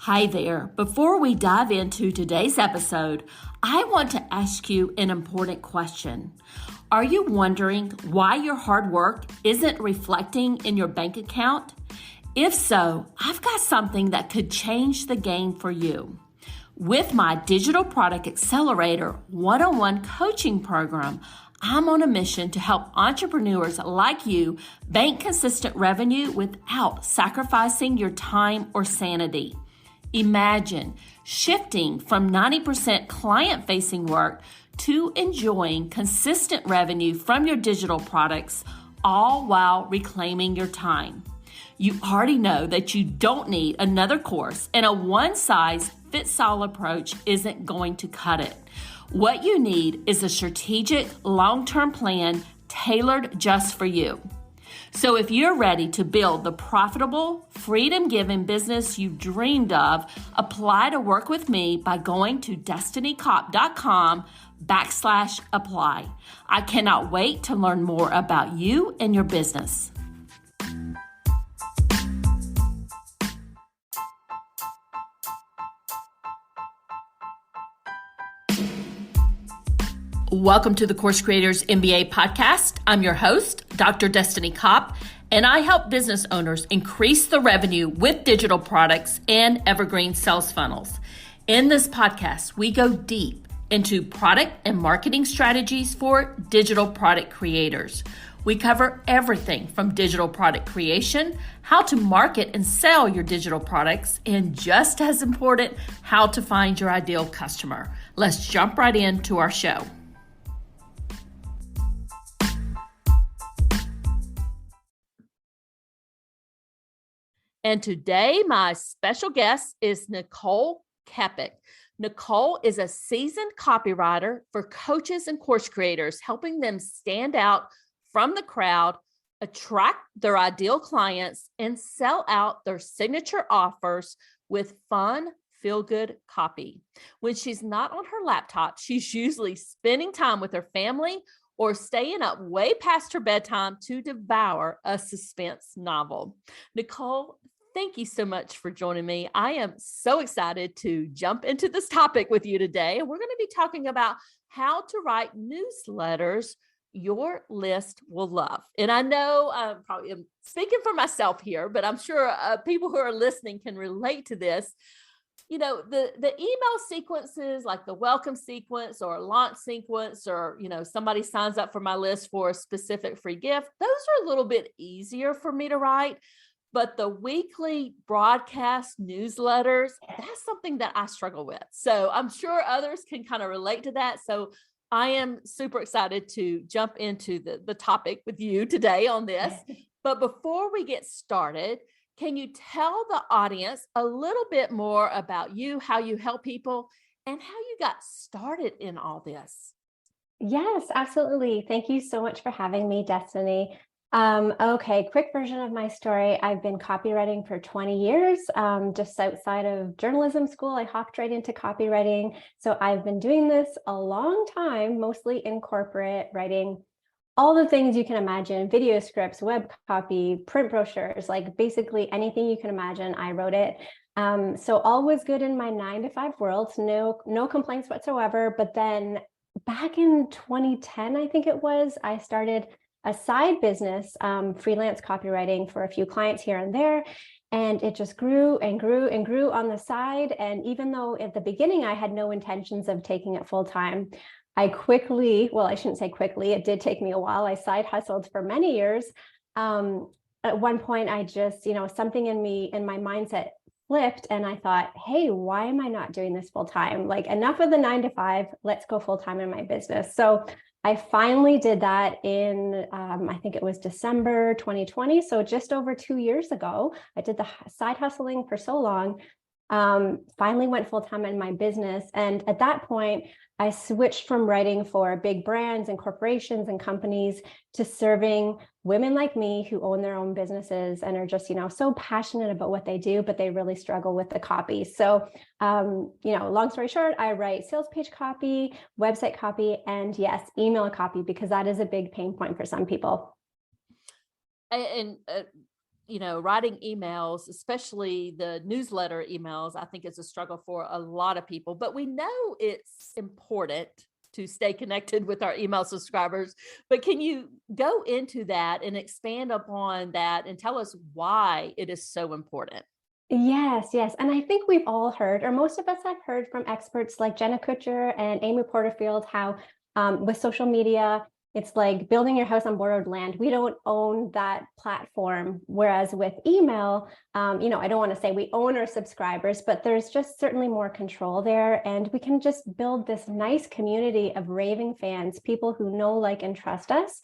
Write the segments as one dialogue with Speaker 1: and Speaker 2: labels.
Speaker 1: Hi there. Before we dive into today's episode, I want to ask you an important question. Are you wondering why your hard work isn't reflecting in your bank account? If so, I've got something that could change the game for you. With my Digital Product Accelerator one-on-one coaching program, I'm on a mission to help entrepreneurs like you bank consistent revenue without sacrificing your time or sanity. Imagine shifting from 90% client-facing work to enjoying consistent revenue from your digital products, all while reclaiming your time. You already know that you don't need another course, and a one-size-fits-all approach isn't going to cut it. What you need is a strategic, long-term plan tailored just for you. So if you're ready to build the profitable, freedom-giving business you've dreamed of, apply to work with me by going to destinycop.com/apply. I cannot wait to learn more about you and your business. Welcome to the Course Creators MBA podcast. I'm your host, Dr. Destiny Cop, and I help business owners increase the revenue with digital products and evergreen sales funnels. In this podcast, we go deep into product and marketing strategies for digital product creators. We cover everything from digital product creation, how to market and sell your digital products, and just as important, how to find your ideal customer. Let's jump right into our show. And today, my special guest is Nicole Kepic. Nicole is a seasoned copywriter for coaches and course creators, helping them stand out from the crowd, attract their ideal clients, and sell out their signature offers with fun, feel-good copy. When she's not on her laptop, she's usually spending time with her family or staying up way past her bedtime to devour a suspense novel. Nicole, thank you so much for joining me. I am so excited to jump into this topic with you today. We're going to be talking about how to write newsletters your list will love. And I know I'm probably speaking for myself here, but I'm sure people who are listening can relate to this. You know, the email sequences like the welcome sequence or launch sequence, or, somebody signs up for my list for a specific free gift. Those are a little bit easier for me to write, but the weekly broadcast newsletters, that's something that I struggle with. So I'm sure others can kind of relate to that. So I am super excited to jump into the topic with you today on this. But before we get started, can you tell the audience a little bit more about you, how you help people, and how you got started in all this?
Speaker 2: Yes, absolutely. Thank you so much for having me, Destiny. Okay, quick version of my story. I've been copywriting for 20 years. Just outside of journalism school, I hopped right into copywriting. So I've been doing this a long time, mostly in corporate, writing all the things you can imagine: video scripts, web copy, print brochures, like basically anything you can imagine, I wrote it. So all was good in my 9-to-5 world, no complaints whatsoever. But then back in 2010, I think it was, I started a side business, freelance copywriting for a few clients here and there. And it just grew and grew and grew on the side. And even though at the beginning I had no intentions of taking it full time, I shouldn't say quickly, it did take me a while. I side hustled for many years. At one point, I just, something in my mindset flipped, and I thought, hey, why am I not doing this full time? Like, enough of the 9-to-5, let's go full time in my business. So I finally did that in, I think it was December 2020. So just over 2 years ago. I did the side hustling for so long. Finally went full time in my business. And at that point, I switched from writing for big brands and corporations and companies to serving women like me who own their own businesses and are just, so passionate about what they do, but they really struggle with the copy. So, long story short, I write sales page copy, website copy, and yes, email copy, because that is a big pain point for some people.
Speaker 1: And writing emails, especially the newsletter emails, I think is a struggle for a lot of people, but we know it's important to stay connected with our email subscribers. But can you go into that and expand upon that and tell us why it is so important?
Speaker 2: Yes, yes. And I think we've all heard, or most of us have heard from experts like Jenna Kutcher and Amy Porterfield, how with social media, it's like building your house on borrowed land. We don't own that platform. Whereas with email, I don't want to say we own our subscribers, but there's just certainly more control there. And we can just build this nice community of raving fans, people who know, like, and trust us.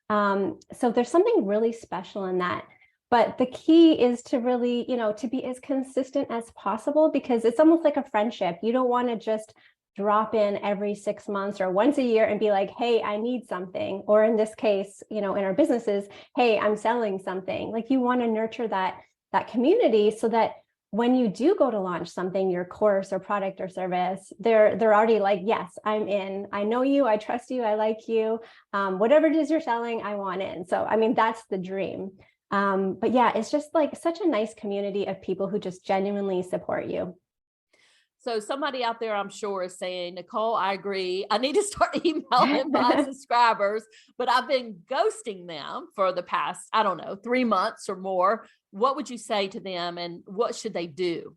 Speaker 2: So there's something really special in that. But the key is to really, to be as consistent as possible, because it's almost like a friendship. You don't want to just drop in every 6 months or once a year and be like, hey, I need something. Or in this case, in our businesses, hey, I'm selling something. Like, you want to nurture that community so that when you do go to launch something, your course or product or service, they're already like, yes, I'm in. I know you, I trust you, I like you. Whatever it is you're selling, I want in. So, I mean, that's the dream. But yeah, it's just like such a nice community of people who just genuinely support you.
Speaker 1: So somebody out there, I'm sure, is saying, Nicole, I agree. I need to start emailing my subscribers, but I've been ghosting them for the past, I don't know, 3 months or more. What would you say to them, and what should they do?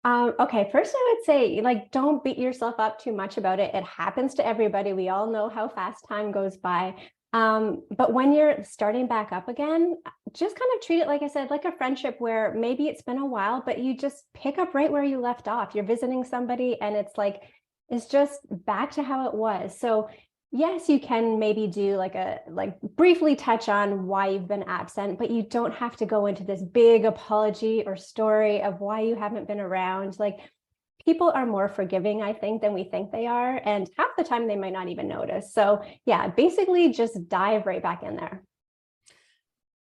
Speaker 2: Okay, first I would say, like, don't beat yourself up too much about it. It happens to everybody. We all know how fast time goes by. But when you're starting back up again, just kind of treat it, like I said, like a friendship, where maybe it's been a while, but you just pick up right where you left off. You're visiting somebody and it's just back to how it was. So yes, you can maybe do like briefly touch on why you've been absent, but you don't have to go into this big apology or story of why you haven't been around. Like, people are more forgiving, I think, than we think they are. And half the time they might not even notice. So yeah, basically just dive right back in there.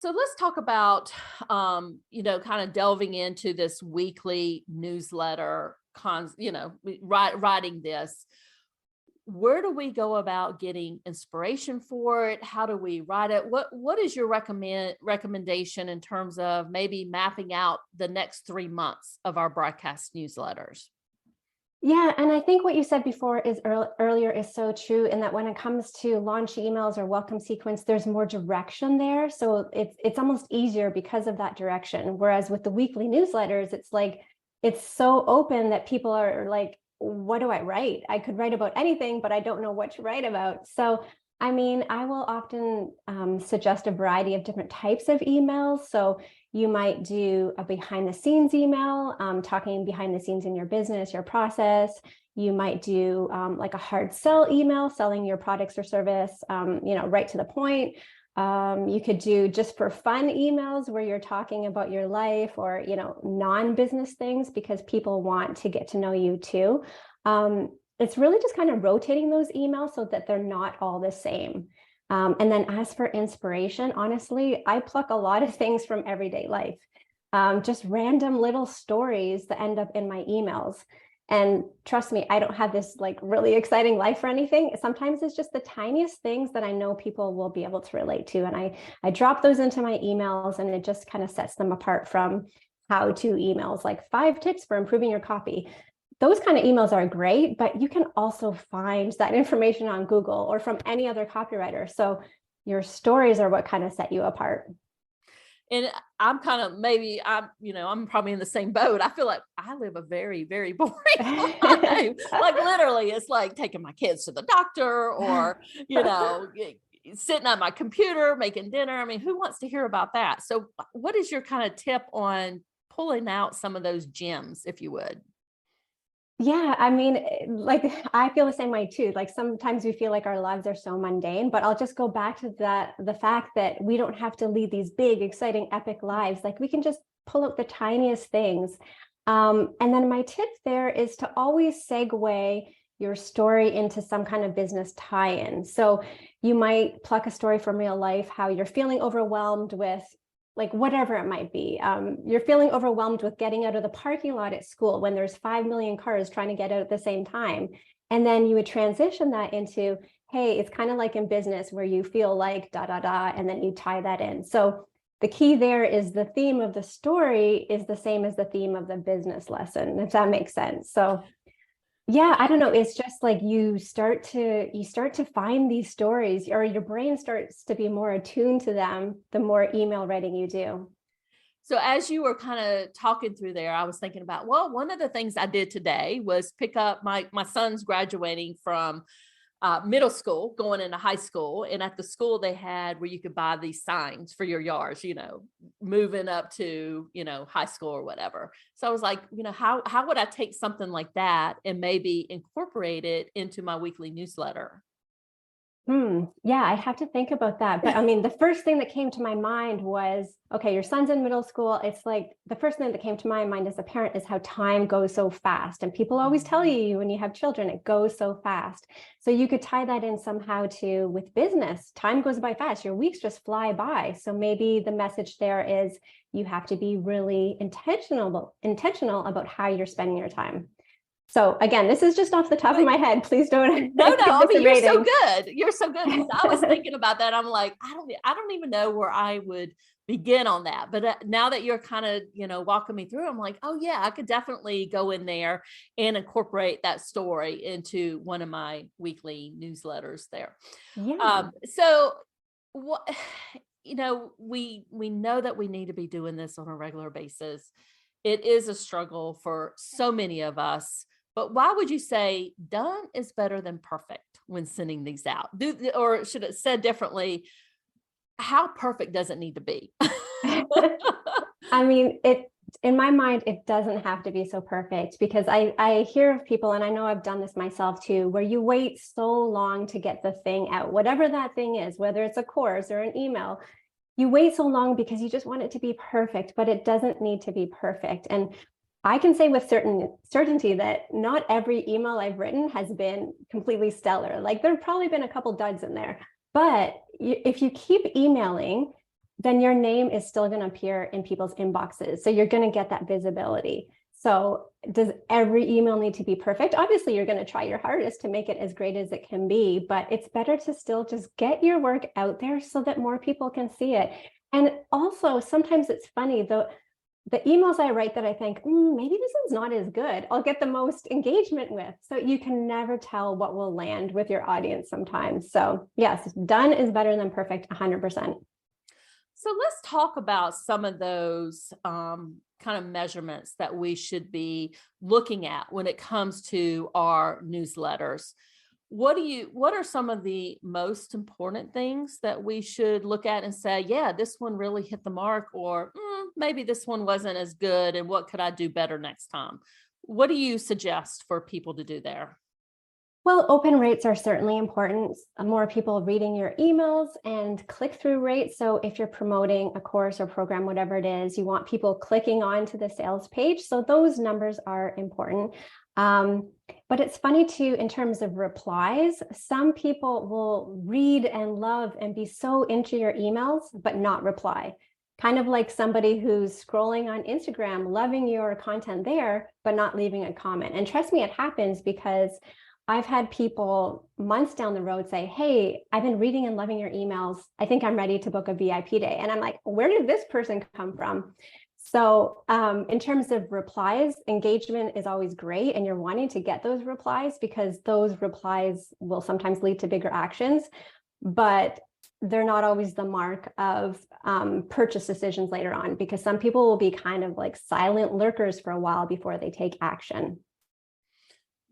Speaker 1: So let's talk about, kind of delving into this weekly newsletter, writing this. Where do we go about getting inspiration for it? How do we write it? What is your recommendation in terms of maybe mapping out the next 3 months of our broadcast newsletters?
Speaker 2: Yeah, and I think what you said before is earlier is so true, in that when it comes to launch emails or welcome sequence, there's more direction there. So it's almost easier because of that direction. Whereas with the weekly newsletters, it's like, it's so open that people are like, what do I write? I could write about anything, but I don't know what to write about. So, I mean, I will often suggest a variety of different types of emails. So you might do a behind the scenes email, talking behind the scenes in your business, your process. You might do like a hard sell email, selling your products or service, right to the point. You could do just for fun emails where you're talking about your life or, non-business things, because people want to get to know you too. It's really just kind of rotating those emails so that they're not all the same. And then as for inspiration, honestly, I pluck a lot of things from everyday life, just random little stories that end up in my emails. And trust me, I don't have this like really exciting life or anything. Sometimes it's just the tiniest things that I know people will be able to relate to. And I drop those into my emails, and it just kind of sets them apart from how-to emails, like 5 tips for improving your copy. Those kind of emails are great, but you can also find that information on Google or from any other copywriter. So your stories are what kind of set you apart.
Speaker 1: And I'm kind of, maybe I'm probably in the same boat. I feel like I live a very, very boring life. Like, literally, it's like taking my kids to the doctor, or, sitting at my computer, making dinner. I mean, who wants to hear about that? So what is your kind of tip on pulling out some of those gems, if you would?
Speaker 2: Yeah, I mean, like, I feel the same way too. Like, sometimes we feel like our lives are so mundane, but I'll just go back to the fact that we don't have to lead these big, exciting, epic lives. Like, we can just pull out the tiniest things. And then my tip there is to always segue your story into some kind of business tie-in. So you might pluck a story from real life, how you're feeling overwhelmed with, like, whatever it might be. You're feeling overwhelmed with getting out of the parking lot at school when there's 5 million cars trying to get out at the same time. And then you would transition that into, hey, it's kind of like in business where you feel like da, da, da, and then you tie that in. So the key there is the theme of the story is the same as the theme of the business lesson, if that makes sense. So yeah, I don't know. It's just like you start to find these stories, or your brain starts to be more attuned to them the more email writing you do.
Speaker 1: So as you were kind of talking through there, I was thinking about, well, one of the things I did today was pick up my son's graduating from middle school, going into high school. And at the school they had where you could buy these signs for your yards, moving up to, high school or whatever. So I was like, how would I take something like that and maybe incorporate it into my weekly newsletter?
Speaker 2: Yeah, I have to think about that. But I mean, the first thing that came to my mind was, okay, your son's in middle school. It's like the first thing that came to my mind as a parent is how time goes so fast. And people always tell you when you have children, it goes so fast. So you could tie that in somehow to with business. Time goes by fast. Your weeks just fly by. So maybe the message there is you have to be really intentional about how you're spending your time. So again, this is just off the top of my head. Please don't.
Speaker 1: No, I mean, you're so
Speaker 2: rating.
Speaker 1: good. You're so good. I was thinking about that. I'm like, I don't even know where I would begin on that. But now that you're kind of, walking me through, I'm like, oh yeah, I could definitely go in there and incorporate that story into one of my weekly newsletters there.
Speaker 2: Yeah.
Speaker 1: So what, we know that we need to be doing this on a regular basis. It is a struggle for so many of us. But why would you say done is better than perfect when sending these out? Or should it said differently, how perfect does it need to be?
Speaker 2: I mean, in my mind, it doesn't have to be so perfect, because I hear of people, and I know I've done this myself too, where you wait so long to get the thing out, whatever that thing is, whether it's a course or an email. You wait so long because you just want it to be perfect, but it doesn't need to be perfect. And I can say with certainty that not every email I've written has been completely stellar. Like there've probably been a couple duds in there, but if you keep emailing, then your name is still going to appear in people's inboxes. So you're going to get that visibility. So does every email need to be perfect? Obviously, you're going to try your hardest to make it as great as it can be, but it's better to still just get your work out there so that more people can see it. And also, sometimes it's funny, the emails I write that I think, maybe this one's not as good, I'll get the most engagement with. So you can never tell what will land with your audience sometimes. So yes, done is better than perfect, 100%.
Speaker 1: So let's talk about some of those kind of measurements that we should be looking at when it comes to our newsletters. What are some of the most important things that we should look at and say, yeah, this one really hit the mark, or maybe this one wasn't as good, and what could I do better next time? What do you suggest for people to do there?
Speaker 2: Well, open rates are certainly important. More people reading your emails, and click-through rates. So if you're promoting a course or program, whatever it is, you want people clicking on to the sales page. So those numbers are important. But it's funny too, in terms of replies, some people will read and love and be so into your emails, but not reply. Kind of like somebody who's scrolling on Instagram, loving your content there, but not leaving a comment. And trust me, it happens, because I've had people months down the road say, hey, I've been reading and loving your emails. I think I'm ready to book a VIP day. And I'm like, where did this person come from? So in terms of replies, engagement is always great. And you're wanting to get those replies, because those replies will sometimes lead to bigger actions, but they're not always the mark of purchase decisions later on, because some people will be kind of like silent lurkers for a while before they take action.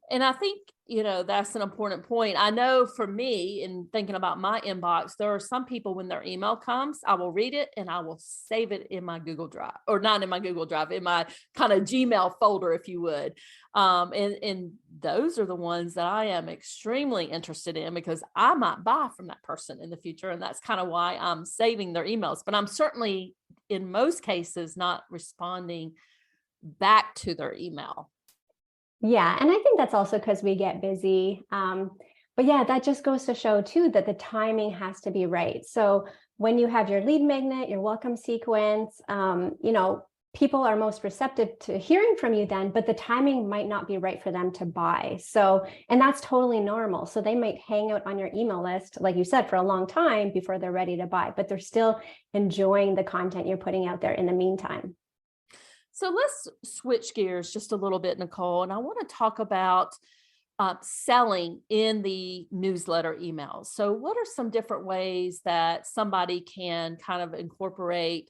Speaker 1: And I think, that's an important point. I know for me, in thinking about my inbox, there are some people, when their email comes, I will read it and I will save it in my Google Drive, or not in my Google Drive, in my kind of Gmail folder, if you would. And those are the ones that I am extremely interested in, because I might buy from that person in the future. And that's kind of why I'm saving their emails. But I'm certainly, in most cases, not responding back to their email.
Speaker 2: Yeah, and I think that's also because we get busy. But yeah, that just goes to show too that the timing has to be right. So when you have your lead magnet, your welcome sequence, people are most receptive to hearing from you then, but the timing might not be right for them to buy. So, and that's totally normal. So they might hang out on your email list, like you said, for a long time before they're ready to buy, but they're still enjoying the content you're putting out there in the meantime.
Speaker 1: So let's switch gears just a little bit, Nicole, and I want to talk about selling in the newsletter emails. So, what are some different ways that somebody can kind of incorporate,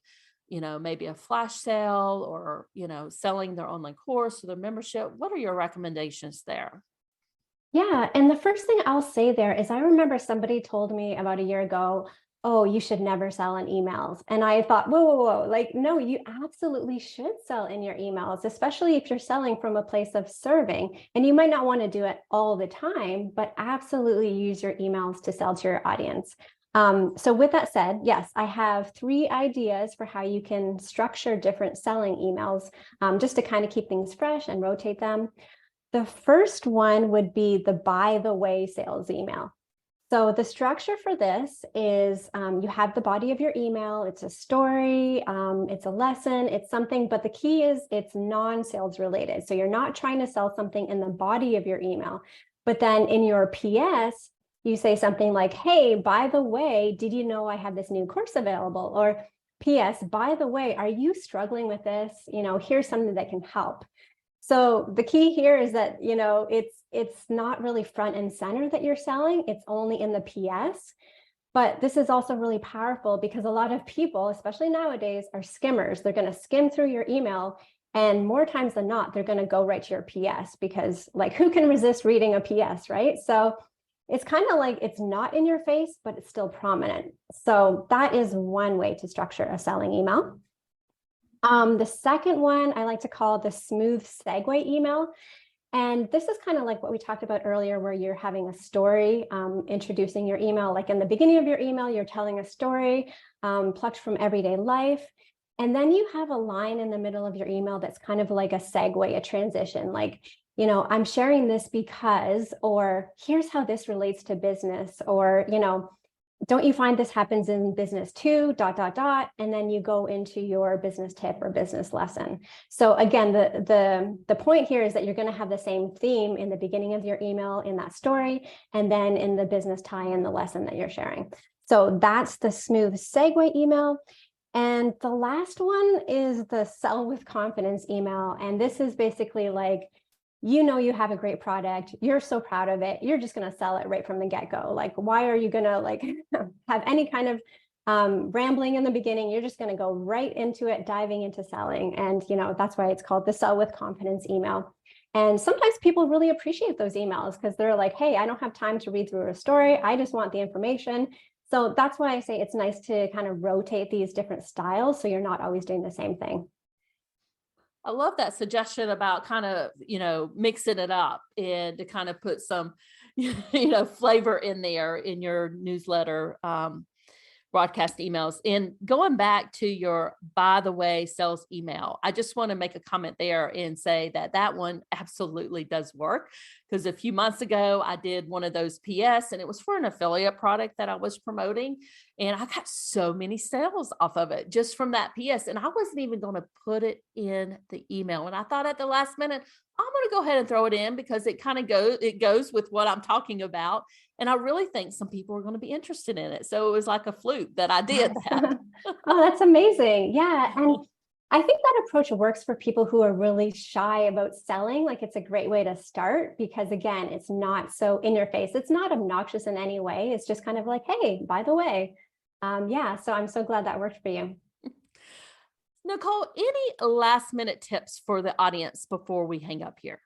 Speaker 1: maybe a flash sale or, selling their online course or their membership? What are your recommendations there?
Speaker 2: Yeah. And the first thing I'll say there is I remember somebody told me about a year ago, oh, you should never sell in emails. And I thought, whoa, whoa, whoa, like, no, you absolutely should sell in your emails, especially if you're selling from a place of serving. And you might not want to do it all the time, but absolutely use your emails to sell to your audience. So with that said, yes, I have 3 ideas for how you can structure different selling emails, just to kind of keep things fresh and rotate them. The first one would be the by the way sales email. So the structure for this is you have the body of your email. It's a story, it's a lesson, it's something, but the key is it's non-sales related. So you're not trying to sell something in the body of your email, but then in your PS, you say something like, hey, by the way, did you know I have this new course available? Or PS, by the way, are you struggling with this? Here's something that can help. So the key here is that, it's not really front and center that you're selling. It's only in the PS. But this is also really powerful because a lot of people, especially nowadays, are skimmers. They're going to skim through your email. And more times than not, they're going to go right to your PS because, like, who can resist reading a PS, right? So it's kind of like it's not in your face, but it's still prominent. So that is one way to structure a selling email. The second one I like to call the smooth segue email. And this is kind of like what we talked about earlier, where you're having a story, introducing your email. Like in the beginning of your email, you're telling a story plucked from everyday life. And then you have a line in the middle of your email that's kind of like a segue, a transition, like, I'm sharing this because, or here's how this relates to business, or, don't you find this happens in business too, ... And then you go into your business tip or business lesson. So again, the point here is that you're going to have the same theme in the beginning of your email in that story, and then in the business tie-in, the lesson that you're sharing. So that's the smooth segue email. And the last one is the sell with confidence email. And this is basically like, you have a great product, you're so proud of it, you're just going to sell it right from the get-go. Like, why are you going to have any kind of rambling in the beginning? You're just going to go right into it, diving into selling. And that's why it's called the sell with confidence email. And sometimes people really appreciate those emails because they're like, hey, I don't have time to read through a story, I just want the information. So that's why I say it's nice to kind of rotate these different styles so you're not always doing the same thing.
Speaker 1: I love that suggestion about kind of, mixing it up and to kind of put some, flavor in there in your newsletter, broadcast emails. And going back to your by the way sales email, I just want to make a comment there and say that one absolutely does work, because a few months ago I did one of those PS and it was for an affiliate product that I was promoting, and I got so many sales off of it just from that PS, and I wasn't even going to put it in the email, and I thought at the last minute, I'm going to go ahead and throw it in because it goes with what I'm talking about. And I really think some people are going to be interested in it. So it was like a fluke that I did that.
Speaker 2: Oh, that's amazing. Yeah. And I think that approach works for people who are really shy about selling. Like, it's a great way to start because, again, it's not so in your face. It's not obnoxious in any way. It's just kind of like, hey, by the way. Yeah. So I'm so glad that worked for you.
Speaker 1: Nicole, any last minute tips for the audience before we hang up here?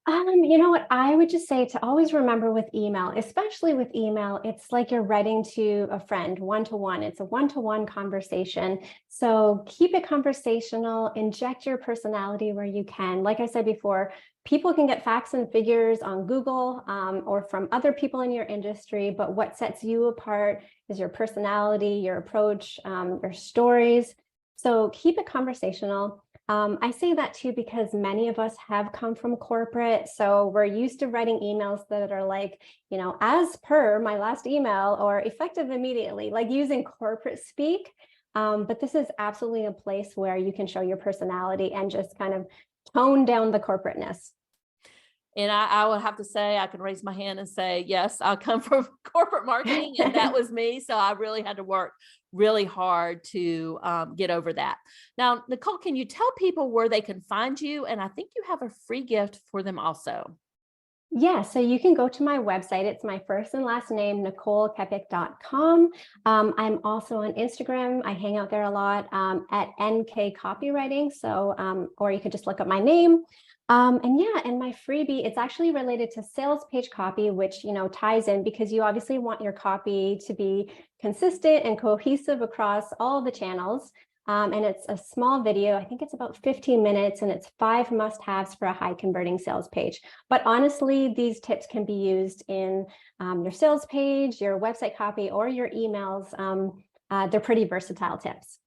Speaker 2: You know what? I would just say to always remember with email, especially with email, it's like you're writing to a friend one-to-one. It's a one-to-one conversation. So keep it conversational, inject your personality where you can. Like I said before, people can get facts and figures on Google or from other people in your industry, but what sets you apart is your personality, your approach, your stories. So keep it conversational. I say that too because many of us have come from corporate. So we're used to writing emails that are like, as per my last email or effective immediately, like using corporate speak. But this is absolutely a place where you can show your personality and just kind of tone down the corporateness.
Speaker 1: And I would have to say, I can raise my hand and say, yes, I come from corporate marketing, and that was me. So I really had to work really hard to get over that. Now, Nicole, can you tell people where they can find you? And I think you have a free gift for them also.
Speaker 2: Yeah, so you can go to my website. It's my first and last name, NicoleKepic.com. I'm also on Instagram. I hang out there a lot at NK Copywriting. So, or you could just look up my name. And my freebie, it's actually related to sales page copy, which, ties in because you obviously want your copy to be consistent and cohesive across all the channels. And it's a small video. I think it's about 15 minutes, and it's 5 must-haves for a high converting sales page. But honestly, these tips can be used in your sales page, your website copy, or your emails. They're pretty versatile tips.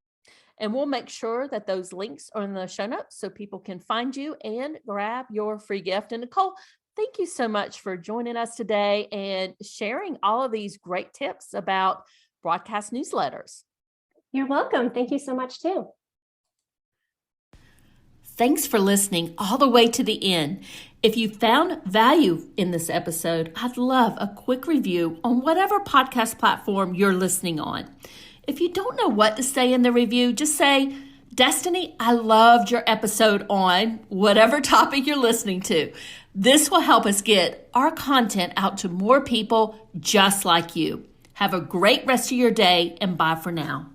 Speaker 1: And we'll make sure that those links are in the show notes so people can find you and grab your free gift. And Nicole, thank you so much for joining us today and sharing all of these great tips about broadcast newsletters.
Speaker 2: You're welcome. Thank you so much too.
Speaker 1: Thanks for listening all the way to the end. If you found value in this episode, I'd love a quick review on whatever podcast platform you're listening on. If you don't know what to say in the review, just say, Destiny, I loved your episode on whatever topic you're listening to. This will help us get our content out to more people just like you. Have a great rest of your day, and bye for now.